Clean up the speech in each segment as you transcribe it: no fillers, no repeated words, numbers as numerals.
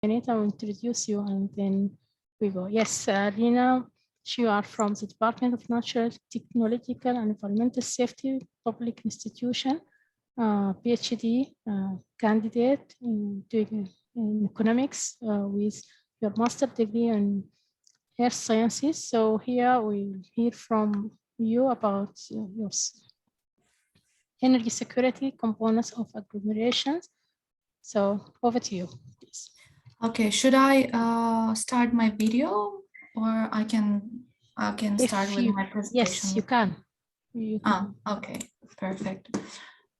minute, I will introduce you and then we go. Yes, Lina, you are from the Department of Natural, Technological and Environmental Safety, Public Institution, PhD candidate in economics with your master degree in earth sciences. So here we'll hear from you about your energy security components of agglomerations. So over to you, please. Okay, should I start my video or I can start with my presentation? Yes, you can. Okay, perfect.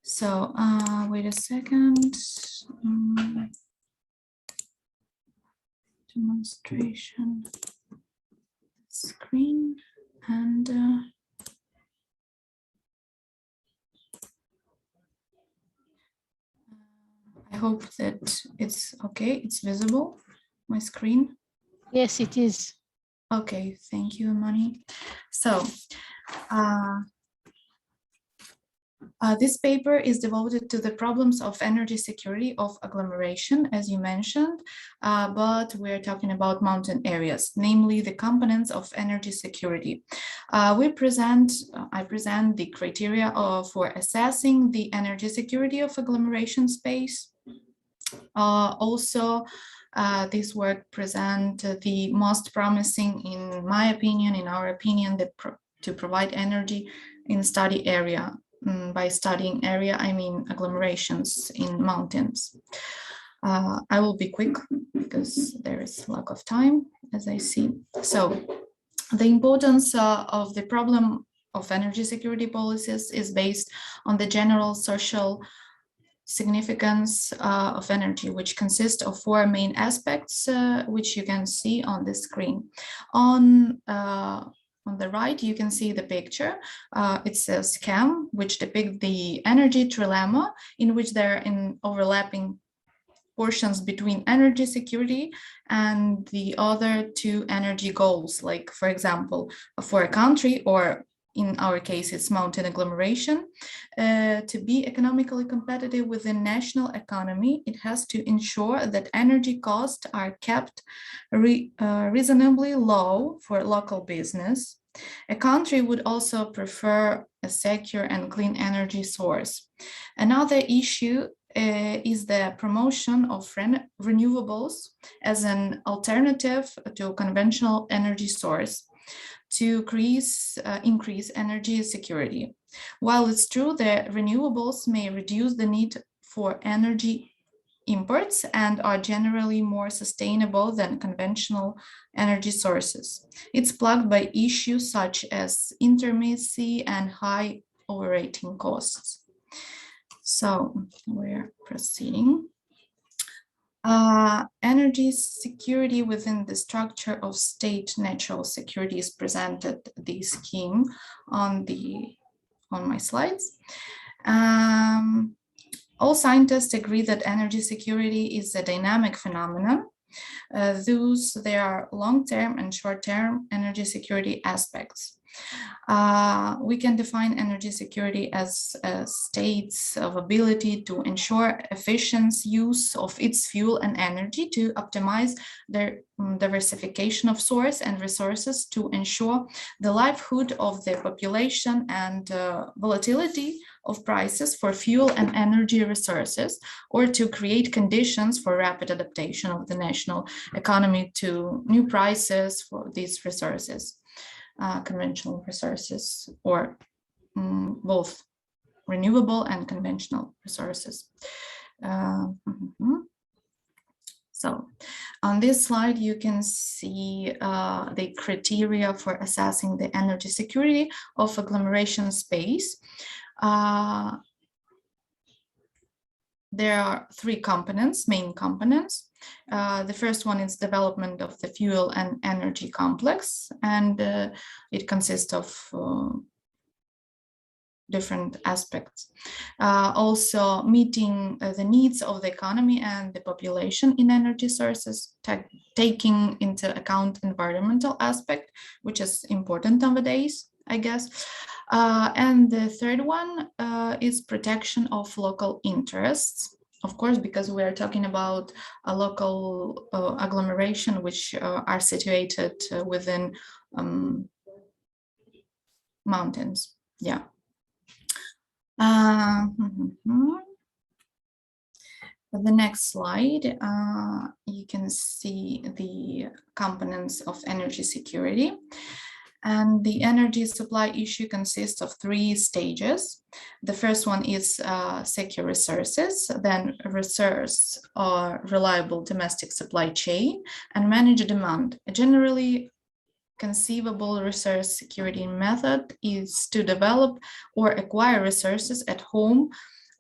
So wait a second. Demonstration screen and I hope that it's okay. It's visible, my screen. Yes, it is. Okay, thank you, Mani. So this paper is devoted to the problems of energy security of agglomeration, as you mentioned, but we're talking about mountain areas, namely the components of energy security. I present the criteria for assessing the energy security of agglomeration space. Also, this work present the most promising, in my opinion, in our opinion, to provide energy in study area. By studying area, I mean agglomerations in mountains. I will be quick because there is lack of time, as I see. So the importance of the problem of energy security policies is based on the general social significance of energy, which consists of four main aspects, which you can see on the screen. On the right, you can see the picture. It's a scheme which depicts the energy trilemma, in which there are overlapping portions between energy security and the other two energy goals. Like, for example, for a country, or in our case, it's mountain agglomeration, to be economically competitive within national economy, it has to ensure that energy costs are kept reasonably low for local business. A country would also prefer a secure and clean energy source. Another issue is the promotion of renewables as an alternative to conventional energy source to increase energy security. While it's true that renewables may reduce the need for energy imports and are generally more sustainable than conventional energy sources, it's plagued by issues such as intermittency and high operating costs. So we're proceeding. Energy security within the structure of state natural security is presented the scheme on my slides. All scientists agree that energy security is a dynamic phenomenon. Thus, there are long-term and short-term energy security aspects. We can define energy security as states of ability to ensure efficient use of its fuel and energy, to optimize their diversification of source and resources, to ensure the livelihood of the population and volatility of prices for fuel and energy resources, or to create conditions for rapid adaptation of the national economy to new prices for these resources. Conventional resources, or both renewable and conventional resources. So on this slide, you can see the criteria for assessing the energy security of agglomeration space. There are three components, main components. The first one is development of the fuel and energy complex, and it consists of different aspects. Also meeting the needs of the economy and the population in energy sources, taking into account environmental aspect, which is important nowadays, I guess. And the third one is protection of local interests. of course, because we are talking about a local agglomeration which are situated within mountains. Yeah. The next slide, you can see the components of energy security. And the energy supply issue consists of 3 stages. The first one is secure resources, then resource or reliable domestic supply chain, and manage demand. Generally, conceivable resource security method is to develop or acquire resources at home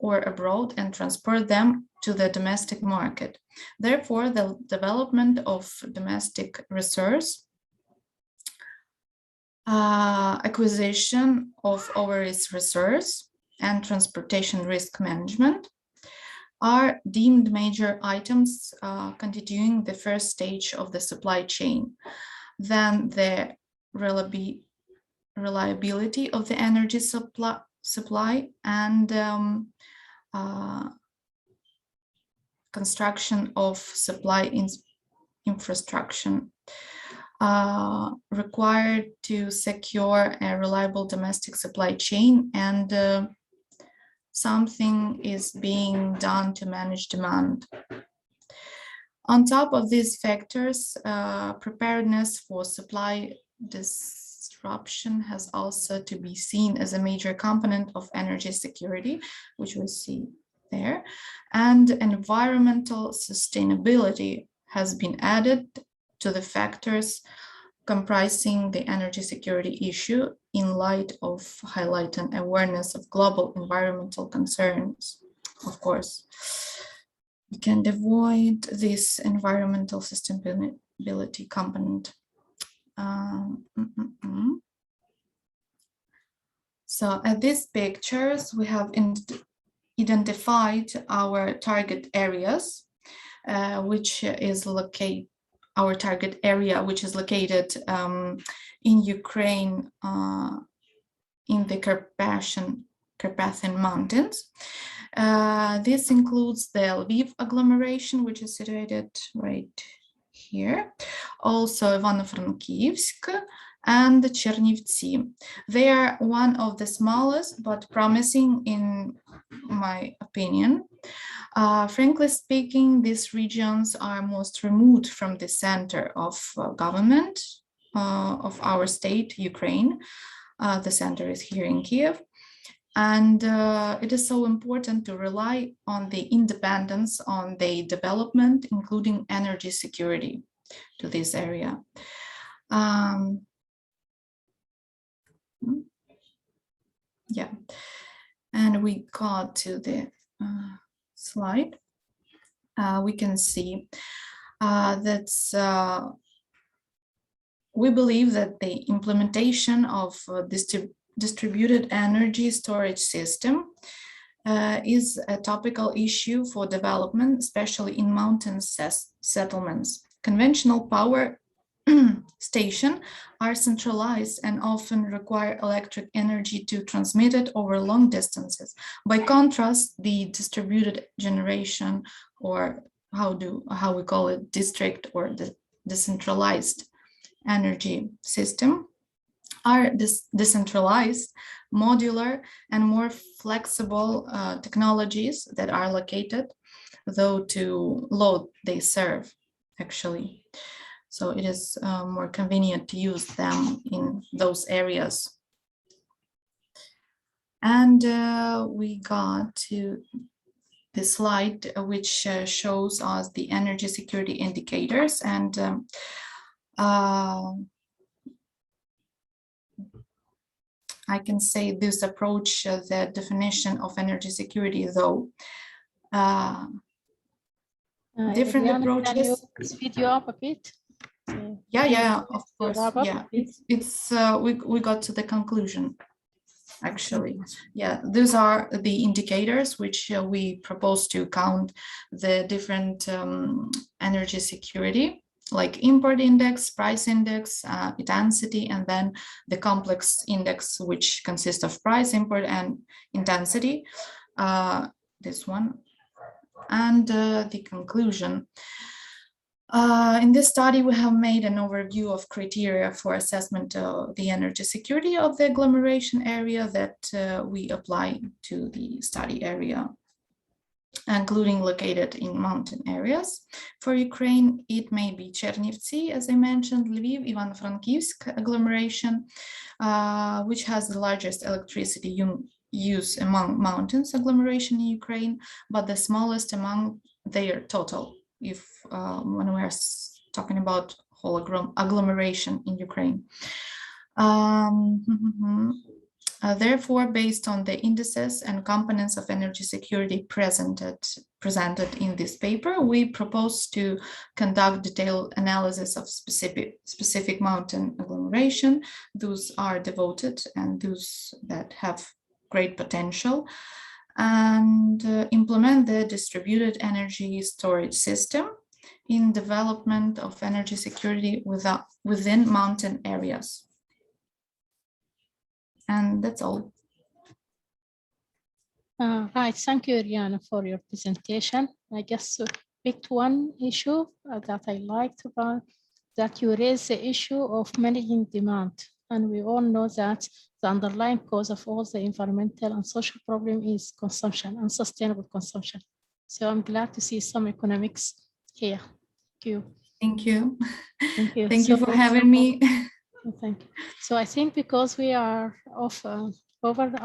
or abroad and transport them to the domestic market. Therefore, the development of domestic resource, acquisition of overseas resource, and transportation risk management are deemed major items constituting the first stage of the supply chain. Then the reliability of the energy supply and construction of supply infrastructure required to secure a reliable domestic supply chain, and something is being done to manage demand. On top of these factors, preparedness for supply disruption has also to be seen as a major component of energy security, which we see there, and environmental sustainability has been added to the factors comprising the energy security issue in light of highlighting awareness of global environmental concerns. Of course, we can avoid this environmental sustainability component. So at these pictures, we have identified our target areas, which is located in Ukraine, in the Carpathian Mountains. This includes the Lviv agglomeration, which is situated right here, also Ivano-Frankivsk and Chernivtsi. They are one of the smallest but promising in my opinion. Frankly speaking, these regions are most removed from the center of government of our state, Ukraine. The center is here in Kiev. And it is so important to rely on the independence on the development, including energy security to this area. Yeah, and we got to the slide. We can see that we believe that the implementation of distributed energy storage system is a topical issue for development, especially in mountain settlements. Conventional power stations are centralized and often require electric energy to transmit it over long distances. By contrast, the distributed generation, or how we call it, district or decentralized energy system, are decentralized, modular, and more flexible technologies that are located, though, to load they serve, actually. So it is more convenient to use them in those areas. And we got to the slide which shows us the energy security indicators. And I can say this approach, the definition of energy security, though different Iryna, approaches. can you speed you up a bit? Yeah, of course. Yeah, it's we got to the conclusion, actually. Yeah, these are the indicators which we propose to count the different energy security, like import index, price index, intensity, and then the complex index, which consists of price, import, and intensity. This one. And the conclusion. In this study, we have made an overview of criteria for assessment of the energy security of the agglomeration area that we apply to the study area, including located in mountain areas. For Ukraine, it may be Chernivtsi, as I mentioned, Lviv, Ivano-Frankivsk agglomeration, which has the largest electricity use among mountains agglomeration in Ukraine, but the smallest among their total, if when we are talking about whole agglomeration in Ukraine. Therefore, based on the indices and components of energy security presented in this paper, we propose to conduct detailed analysis of specific mountain agglomeration. Those are devoted and those that have great potential, and implement the distributed energy storage system in development of energy security within mountain areas. And that's all. Right, thank you, Iryna, for your presentation. I guess picked one issue that I liked about that you raised the issue of managing demand. And we all know that the underlying cause of all the environmental and social problem is consumption, unsustainable consumption. So I'm glad to see some economics here. Thank you. Thank you. Thank you. Thank you for having me. Thank you. So I think because we are over the